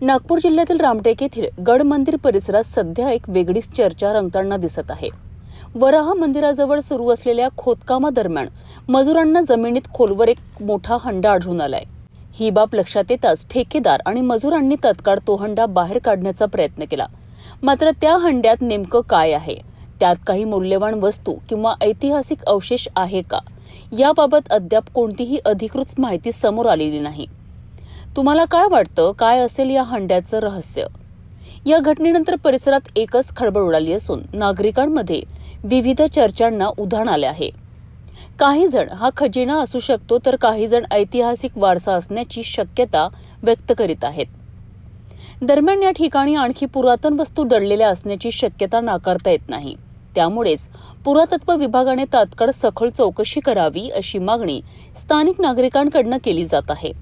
नागपूर जिल्ह्यातील रामटेक येथील गड मंदिर परिसरात सध्या एक वेगळीच चर्चा रंगताना दिसत आहे। वराह मंदिराजवळ सुरू असलेल्या खोदकामादरम्यान मजुरांना जमिनीत खोलवर एक मोठा हंडा आढळून आलाय। ही बाब लक्षात येताच ठेकेदार आणि मजुरांनी तत्काळ तो हंडा बाहेर काढण्याचा प्रयत्न केला। मात्र त्या हंड्यात नेमकं काय आहे, त्यात काही मौल्यवान वस्तू किंवा ऐतिहासिक अवशेष आहे का, याबाबत अद्याप कोणतीही अधिकृत माहिती समोर आलेली नाही। तुम्हाला काय वाटतं, काय असेल या हंड्याचं रहस्य? या घटनेनंतर परिसरात एकच खळबळ उडाली असून नागरिकांमध्ये विविध चर्चांना उधाण आले आहे। काही जण हा खजिना असू शकतो, तर काही जण ऐतिहासिक वारसा असण्याची शक्यता व्यक्त करीत आहेत। दरम्यान या ठिकाणी आणखी पुरातन वस्तू दडलेल्या असण्याची शक्यता नाकारता येत नाही। त्यामुळेच पुरातत्व विभागाने तात्काळ सखोल चौकशी करावी अशी मागणी स्थानिक नागरिकांकडून केली जात आहे।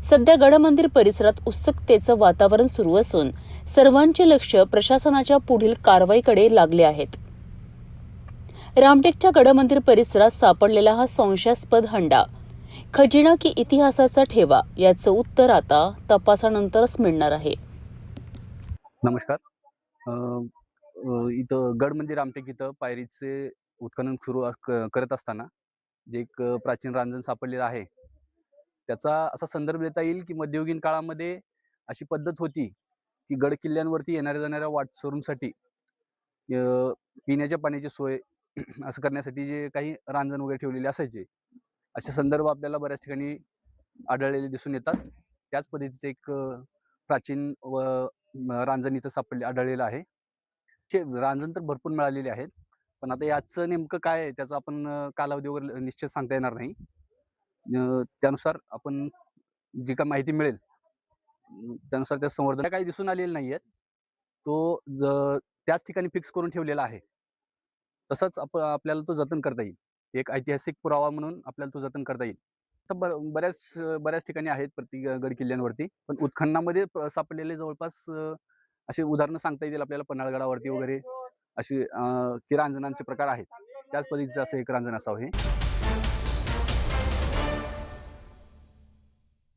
सध्या गडमंदिर परिसरात उत्सुकतेचं वातावरण सुरू असून सर्वांचे लक्ष प्रशासनाच्या पुढील कारवाईकडे लागले आहेत। रामटेकच्या गडमंदिर परिसरात सापडलेला हा संशयास्पद हंडा खजिना की इतिहासाचा ठेवा, याचं उत्तर आता तपासानंतरच मिळणार आहे। नमस्कार। इथं गड मंदिर रामटेक इथं पायरीचे उत्खनन सुरू करत असताना जे एक प्राचीन रांजण सापडलेलं आहे, त्याचा असा संदर्भ देता येईल की मध्ययुगीन काळामध्ये अशी पद्धत होती की गड किल्ल्यांवरती येणाऱ्या जाणाऱ्या वाटसरूंसाठी पिण्याच्या पाण्याची सोय असं करण्यासाठी जे काही रांजण वगैरे ठेवलेले असायचे, असे संदर्भ आपल्याला बऱ्याच ठिकाणी आढळलेले दिसून येतात। त्याच पद्धतीचे एक प्राचीन रांजण इथं आढळलेलं आहे। रांजण तर भरपूर मिळालेले आहेत, पण आता याचं नेमकं काय आहे त्याचा आपण कालावधी वगैरे निश्चित सांगता येणार नाही। त्यानुसार आपण जी काही माहिती मिळेल त्यानुसार त्या संवर्धन काही दिसून आलेले नाहीयेत। तो त्याच ठिकाणी फिक्स करून ठेवलेला आहे, तसंच आपल्याला तो जतन करता येईल। एक ऐतिहासिक पुरावा म्हणून आपल्याला तो जतन करता येईल। तर बऱ्याच ठिकाणी आहेत प्रति गड किल्ल्यांवरती, पण उत्खननामध्ये सापडलेले जवळपास अशी उदाहरणं सांगता येतील आपल्याला पन्हाळगडावरती वगैरे अशी की रांजणांचे प्रकार आहेत। त्याच पद्धतीचं असं एक रांजण असावं हे।